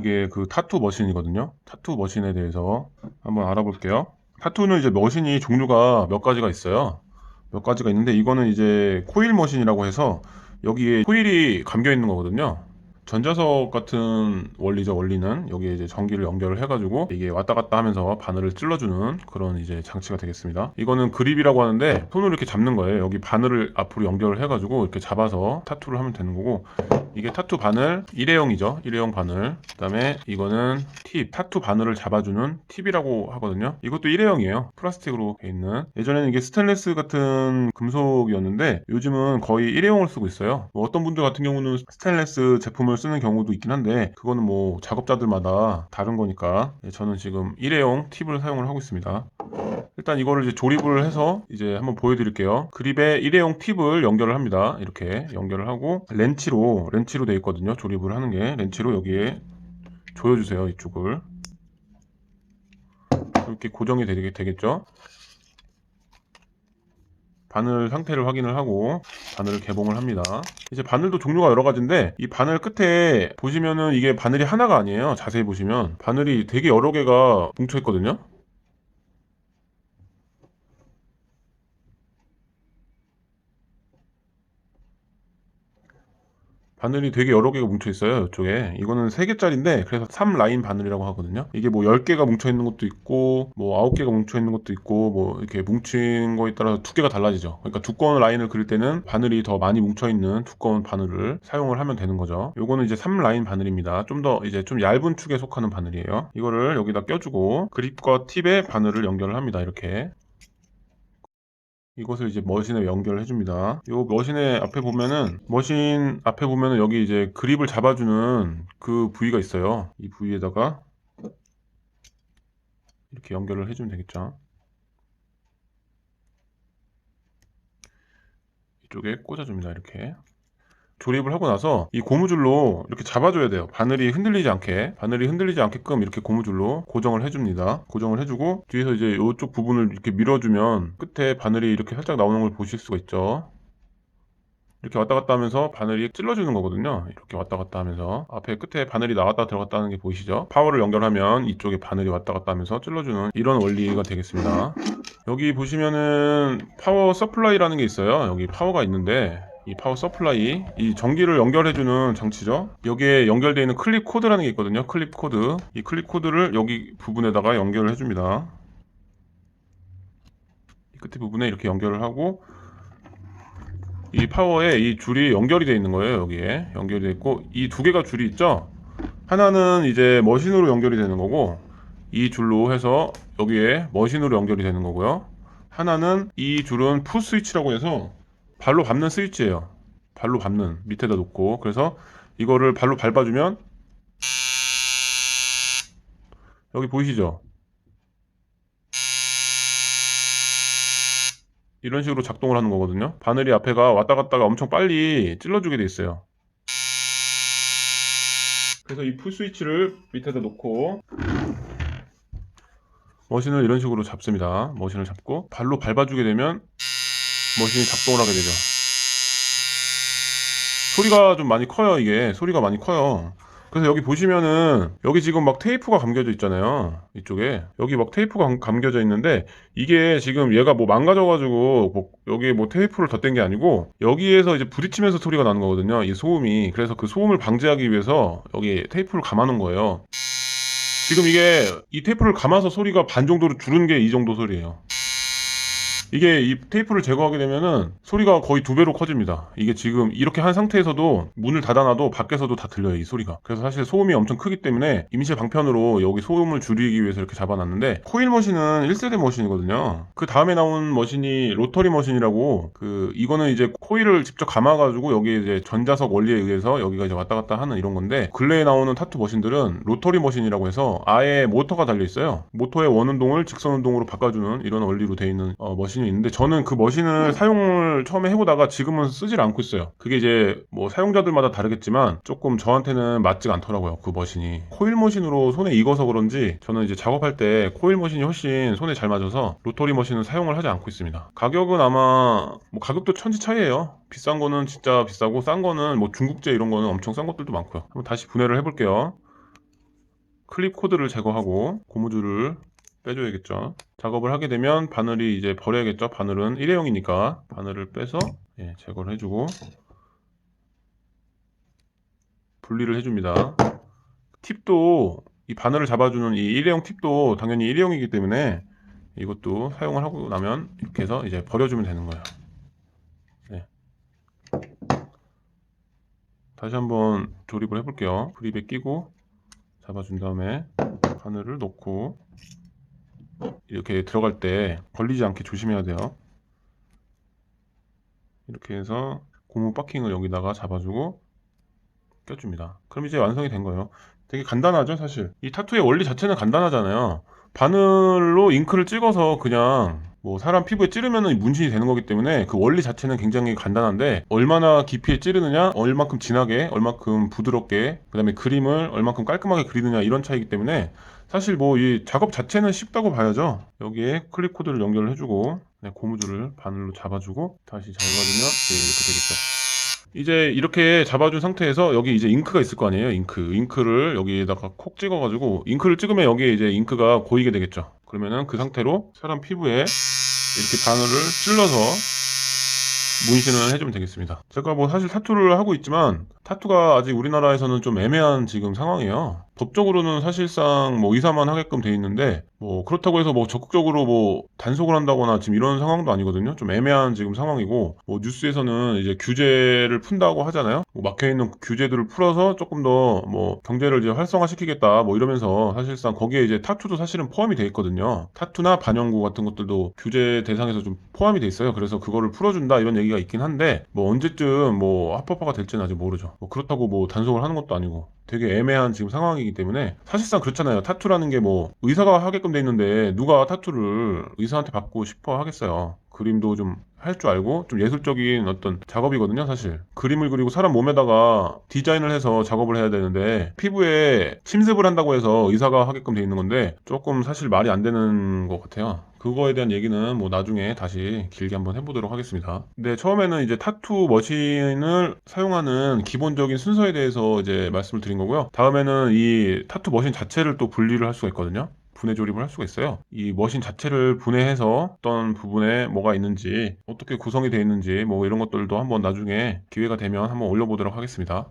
이게 그 타투 머신이거든요. 타투 머신에 대해서 한번 알아볼게요. 타투는 이제 머신이 종류가 몇 가지가 있어요. 몇 가지가 있는데 이거는 이제 코일 머신이라고 해서 여기에 코일이 감겨 있는 거거든요. 전자석 같은 원리죠. 원리는 여기에 이제 전기를 연결을 해가지고 이게 왔다 갔다 하면서 바늘을 찔러주는 그런 이제 장치가 되겠습니다. 이거는 그립이라고 하는데 손으로 이렇게 잡는 거예요. 여기 바늘을 앞으로 연결을 해가지고 이렇게 잡아서 타투를 하면 되는 거고, 이게 타투 바늘 일회용이죠. 일회용 바늘. 그다음에 이거는 팁, 타투 바늘을 잡아주는 팁이라고 하거든요. 이것도 일회용이에요. 플라스틱으로 돼 있는. 예전에는 이게 스테인리스 같은 금속이었는데 요즘은 거의 일회용을 쓰고 있어요. 뭐 어떤 분들 같은 경우는 스테인리스 제품을 쓰는 경우도 있긴 한데 그거는 뭐 작업자들마다 다른 거니까 저는 지금 일회용 팁을 사용을 하고 있습니다. 일단 이거를 이제 조립을 해서 이제 한번 보여드릴게요. 그립에 일회용 팁을 연결을 합니다. 이렇게 연결을 하고 렌치로 돼 있거든요. 조립을 하는 게 렌치로 여기에 조여주세요. 이쪽을 이렇게 고정이 되겠죠. 바늘 상태를 확인을 하고 바늘을 개봉을 합니다. 이제 바늘도 종류가 여러 가지인데 이 바늘 끝에 보시면은 이게 바늘이 하나가 아니에요. 자세히 보시면 바늘이 되게 여러 개가 뭉쳐 있거든요. 바늘이 되게 여러 개가 뭉쳐 있어요. 이쪽에 이거는 3개짜리인데 그래서 3라인 바늘이라고 하거든요. 이게 뭐 10개가 뭉쳐 있는 것도 있고 뭐 9개가 뭉쳐 있는 것도 있고 뭐 이렇게 뭉친 거에 따라서 두께가 달라지죠. 그러니까 두꺼운 라인을 그릴 때는 바늘이 더 많이 뭉쳐 있는 두꺼운 바늘을 사용을 하면 되는 거죠. 요거는 이제 3라인 바늘입니다. 좀 더 이제 좀 얇은 축에 속하는 바늘이에요. 이거를 여기다 껴주고 그립과 팁에 바늘을 연결을 합니다. 이렇게 이것을 이제 머신에 연결을 해줍니다. 이 머신 앞에 보면은 여기 이제 그립을 잡아주는 그 부위가 있어요. 이 부위에다가 이렇게 연결을 해주면 되겠죠. 이쪽에 꽂아줍니다. 이렇게. 조립을 하고 나서 이 고무줄로 이렇게 잡아줘야 돼요. 바늘이 흔들리지 않게끔 이렇게 고무줄로 고정을 해줍니다. 고정을 해주고 뒤에서 이제 이쪽 부분을 이렇게 밀어주면 끝에 바늘이 이렇게 살짝 나오는 걸 보실 수가 있죠. 이렇게 왔다 갔다 하면서 바늘이 찔러주는 거거든요. 이렇게 왔다 갔다 하면서 앞에 끝에 바늘이 나왔다 들어갔다 하는 게 보이시죠? 파워를 연결하면 이쪽에 바늘이 왔다 갔다 하면서 찔러주는 이런 원리가 되겠습니다. 여기 보시면은 파워 서플라이라는 게 있어요. 여기 파워가 있는데 이 파워 서플라이, 이 전기를 연결해주는 장치죠. 여기에 연결되어 있는 클립 코드라는 게 있거든요. 클립 코드. 이 클립 코드를 여기 부분에다가 연결을 해줍니다. 이 끝에 부분에 이렇게 연결을 하고 이 파워에 이 줄이 연결이 되어 있는 거예요. 여기에 연결이 되어 있고 이 두 개가 줄이 있죠. 하나는 이제 머신으로 연결이 되는 거고 이 줄로 해서 여기에 머신으로 연결이 되는 거고요. 하나는 이 줄은 풋 스위치라고 해서 발로 밟는 스위치예요. 발로 밟는 밑에다 놓고 그래서 이거를 발로 밟아주면 여기 보이시죠? 이런 식으로 작동을 하는 거거든요. 바늘이 앞에가 왔다 갔다가 엄청 빨리 찔러주게 돼 있어요. 그래서 이 풋 스위치를 밑에다 놓고 머신을 이런 식으로 잡습니다. 머신을 잡고 발로 밟아주게 되면 머신이 작동을 하게 되죠. 소리가 좀 많이 커요. 이게 소리가 많이 커요. 그래서 여기 보시면은 여기 지금 막 테이프가 감겨져 있잖아요. 이쪽에 여기 막 테이프가 감겨져 있는데 이게 지금 얘가 뭐 망가져가지고 뭐 여기에 뭐 테이프를 덧댄 게 아니고 여기에서 이제 부딪히면서 소리가 나는 거거든요. 이 소음이. 그래서 그 소음을 방지하기 위해서 여기 테이프를 감아놓은 거예요. 지금 이게 이 테이프를 감아서 소리가 반 정도로 줄은 게 이 정도 소리예요. 이게 이 테이프를 제거하게 되면은 소리가 거의 2배로 커집니다. 이게 지금 이렇게 한 상태에서도 문을 닫아놔도 밖에서도 다 들려요, 이 소리가. 그래서 사실 소음이 엄청 크기 때문에 임시 방편으로 여기 소음을 줄이기 위해서 이렇게 잡아놨는데 코일 머신은 1세대 머신이거든요. 그 다음에 나온 머신이 로터리 머신이라고 이거는 이제 코일을 직접 감아가지고 여기에 이제 전자석 원리에 의해서 여기가 이제 왔다 갔다 하는 이런 건데 근래에 나오는 타투 머신들은 로터리 머신이라고 해서 아예 모터가 달려 있어요. 모터의 원운동을 직선운동으로 바꿔주는 이런 원리로 되어 있는 머신이 있는데 저는 그 머신을 사용을 처음에 해보다가 지금은 쓰질 않고 있어요. 그게 이제 뭐 사용자들마다 다르겠지만 조금 저한테는 맞지가 않더라고요. 그 머신이 코일 머신으로 손에 익어서 그런지 저는 이제 작업할 때 코일 머신이 훨씬 손에 잘 맞아서 로터리 머신은 사용을 하지 않고 있습니다. 가격은 아마 뭐 가격도 천지 차이예요. 비싼 거는 진짜 비싸고 싼 거는 뭐 중국제 이런 거는 엄청 싼 것들도 많고요. 한번 다시 분해를 해볼게요. 클립 코드를 제거하고 고무줄을 빼줘야겠죠. 작업을 하게 되면 바늘이 이제 버려야겠죠. 바늘은 일회용이니까 바늘을 빼서 제거를 해주고 분리를 해줍니다. 팁도 이 바늘을 잡아주는 이 일회용 팁도 당연히 일회용이기 때문에 이것도 사용을 하고 나면 이렇게 해서 이제 버려주면 되는 거예요. 네. 다시 한번 조립을 해볼게요. 그립에 끼고 잡아준 다음에 바늘을 놓고 이렇게 들어갈 때 걸리지 않게 조심해야 돼요. 이렇게 해서 고무 바킹을 여기다가 잡아주고 껴줍니다. 그럼 이제 완성이 된 거예요. 되게 간단하죠, 사실. 이 타투의 원리 자체는 간단하잖아요. 바늘로 잉크를 찍어서 그냥 뭐 사람 피부에 찌르면 문신이 되는 거기 때문에 그 원리 자체는 굉장히 간단한데 얼마나 깊이에 찌르느냐, 얼만큼 진하게, 얼만큼 부드럽게, 그 다음에 그림을 얼만큼 깔끔하게 그리느냐 이런 차이기 때문에 사실 뭐 이 작업 자체는 쉽다고 봐야죠. 여기에 클립 코드를 연결을 해주고 고무줄을 바늘로 잡아주고 다시 잡아주면 이렇게 되겠죠. 이제 이렇게 잡아준 상태에서 여기 이제 잉크가 있을 거 아니에요. 잉크를 여기에다가 콕 찍어가지고 잉크를 찍으면 여기에 이제 잉크가 고이게 되겠죠. 그러면은 그 상태로 사람 피부에 이렇게 바늘을 찔러서 문신을 해주면 되겠습니다. 제가 뭐 사실 타투를 하고 있지만 타투가 아직 우리나라에서는 좀 애매한 지금 상황이에요. 법적으로는 사실상 뭐 의사만 하게끔 돼 있는데 뭐 그렇다고 해서 뭐 적극적으로 뭐 단속을 한다거나 지금 이런 상황도 아니거든요. 좀 애매한 지금 상황이고 뭐 뉴스에서는 이제 규제를 푼다고 하잖아요. 뭐 막혀있는 규제들을 풀어서 조금 더 뭐 경제를 이제 활성화시키겠다 뭐 이러면서 사실상 거기에 이제 타투도 사실은 포함이 돼 있거든요. 타투나 반영구 같은 것들도 규제 대상에서 좀 포함이 돼 있어요. 그래서 그거를 풀어준다 이런 얘기가 있긴 한데 뭐 언제쯤 뭐 합법화가 될지는 아직 모르죠. 뭐 그렇다고 뭐 단속을 하는 것도 아니고 되게 애매한 지금 상황이기 때문에 사실상 그렇잖아요. 타투라는 게 뭐 의사가 하게끔 돼 있는데 누가 타투를 의사한테 받고 싶어 하겠어요. 그림도 좀 할 줄 알고 좀 예술적인 어떤 작업이거든요, 사실. 그림을 그리고 사람 몸에다가 디자인을 해서 작업을 해야 되는데 피부에 침습을 한다고 해서 의사가 하게끔 돼 있는 건데 조금 사실 말이 안 되는 것 같아요. 그거에 대한 얘기는 뭐 나중에 다시 길게 한번 해보도록 하겠습니다. 근데 처음에는 이제 타투 머신을 사용하는 기본적인 순서에 대해서 이제 말씀을 드린 거고요. 다음에는 이 타투 머신 자체를 또 분리를 할 수가 있거든요. 분해 조립을 할 수가 있어요. 이 머신 자체를 분해해서 어떤 부분에 뭐가 있는지 어떻게 구성이 되어 있는지 뭐 이런 것들도 한번 나중에 기회가 되면 한번 올려보도록 하겠습니다.